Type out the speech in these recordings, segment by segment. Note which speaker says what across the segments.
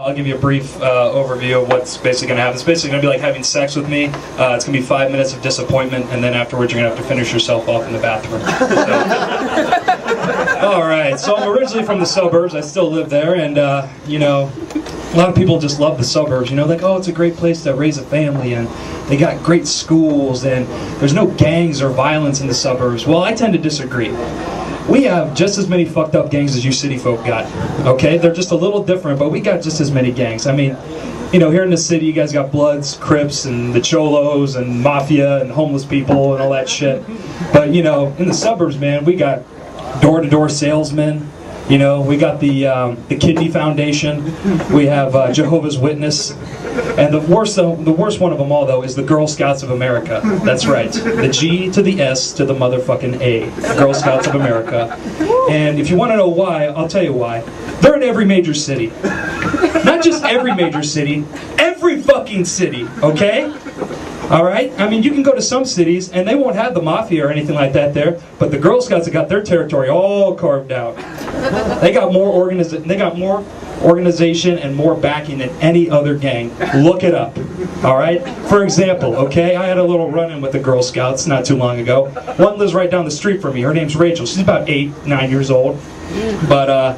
Speaker 1: I'll give you a brief overview of what's basically going to happen. It's basically going to be like having sex with me. It's going to be 5 minutes of disappointment, and then afterwards you're going to have to finish yourself off in the bathroom. So. All right, so I'm originally from the suburbs. I still live there, and you know, a lot of people just love the suburbs. You know, like, oh, it's a great place to raise a family, and they got great schools, and there's no gangs or violence in the suburbs. Well, I tend to disagree. We have just as many fucked up gangs as you city folk got, okay? They're just a little different, but we got just as many gangs. I mean, you know, here in the city, you guys got Bloods, Crips, and the Cholos, and Mafia, and homeless people, and all that shit. But, you know, in the suburbs, man, we got door-to-door salesmen. You know, we got the Kidney Foundation. We have Jehovah's Witness. And the worst one of them all, though, is the Girl Scouts of America. That's right. The G to the S to the motherfucking A. The Girl Scouts of America. And if you want to know why, I'll tell you why. They're in every major city. Not just every major city, every fucking city, okay? Alright? I mean, you can go to some cities, and they won't have the Mafia or anything like that there, but the Girl Scouts have got their territory all carved out. They got more organization and more backing than any other gang. Look it up. Alright? For example, okay, I had a little run-in with the Girl Scouts not too long ago. One lives right down the street from me. Her name's Rachel. She's about 8, 9 years old. But,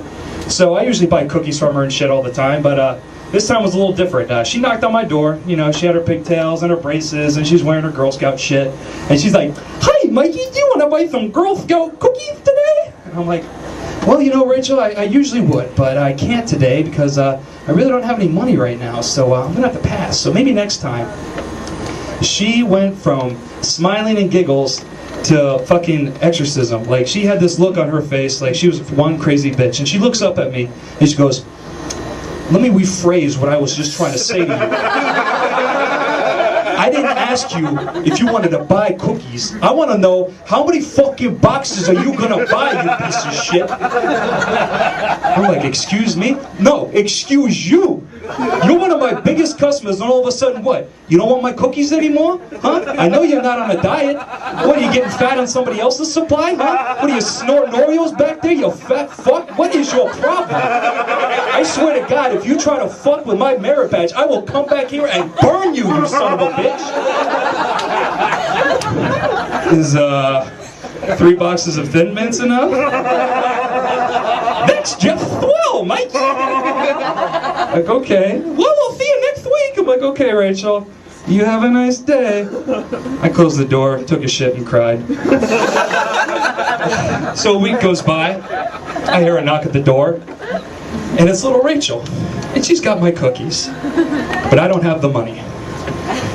Speaker 1: so I usually buy cookies from her and shit all the time, but, this time was a little different. She knocked on my door. You know, she had her pigtails and her braces, and she's wearing her Girl Scout shit. And she's like, "Hi, Mikey, do you want to buy some Girl Scout cookies today?" And I'm like, "Well, you know, Rachel, I usually would, but I can't today because I really don't have any money right now, so I'm going to have to pass. So maybe next time." She went from smiling and giggles to fucking exorcism. Like, she had this look on her face like she was one crazy bitch. And she looks up at me, and she goes, "Let me rephrase what I was just trying to say to you. I didn't ask you if you wanted to buy cookies. I want to know how many fucking boxes are you going to buy, you piece of shit?" I'm like, "Excuse me?" "No, excuse you. You're one of my biggest customers, and all of a sudden what? You don't want my cookies anymore? Huh? I know you're not on a diet. What, are you getting fat on somebody else's supply, huh? What, are you snorting Oreos back there, you fat fuck? What is your problem? I swear to God, if you try to fuck with my merit badge, I will come back here and burn you, you son of a bitch." Is 3 boxes of Thin Mints enough? "That's just swell, Mike." Like, okay. "Well, we'll see you next week." I'm like, "Okay, Rachel. You have a nice day." I closed the door, took a shit, and cried. So a week goes by. I hear a knock at the door, and it's little Rachel, and she's got my cookies, but I don't have the money.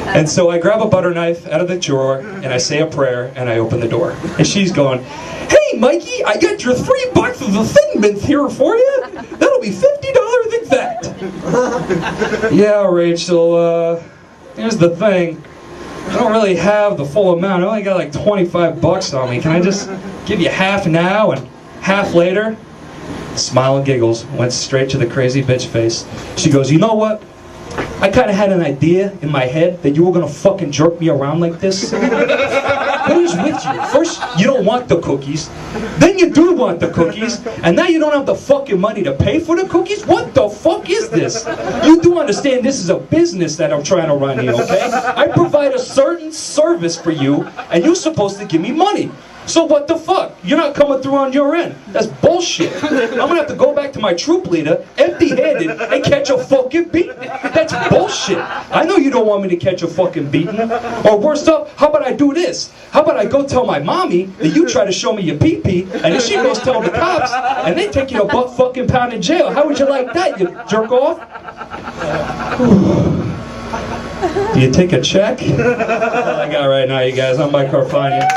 Speaker 1: And so I grab a butter knife out of the drawer, and I say a prayer, and I open the door. And she's going, "Hey, Mikey, I got your 3 boxes of Thin Mints here for you. That'll be $50 exact." "Yeah, Rachel, here's the thing. I don't really have the full amount. I only got like 25 bucks on me. Can I just give you half now and half later?" Smile and giggles, went straight to the crazy bitch face. She goes, "You know what? I kind of had an idea in my head that you were going to fucking jerk me around like this. What is with you? First, you don't want the cookies. Then you do want the cookies. And now you don't have the fucking money to pay for the cookies? What the fuck is this? You do understand this is a business that I'm trying to run here, okay? I provide a certain service for you, and you're supposed to give me money. So what the fuck? You're not coming through on your end. That's bullshit. I'm gonna have to go back to my troop leader, empty-handed, and catch a fucking beating. That's bullshit. I know you don't want me to catch a fucking beating. Or worse up, how about I do this? How about I go tell my mommy that you try to show me your pee-pee, and then she goes tell the cops, and they take you to butt fucking pound in jail. How would you like that, you jerk off? Do you take a check? That's all I got right now, you guys. I'm Carfagna.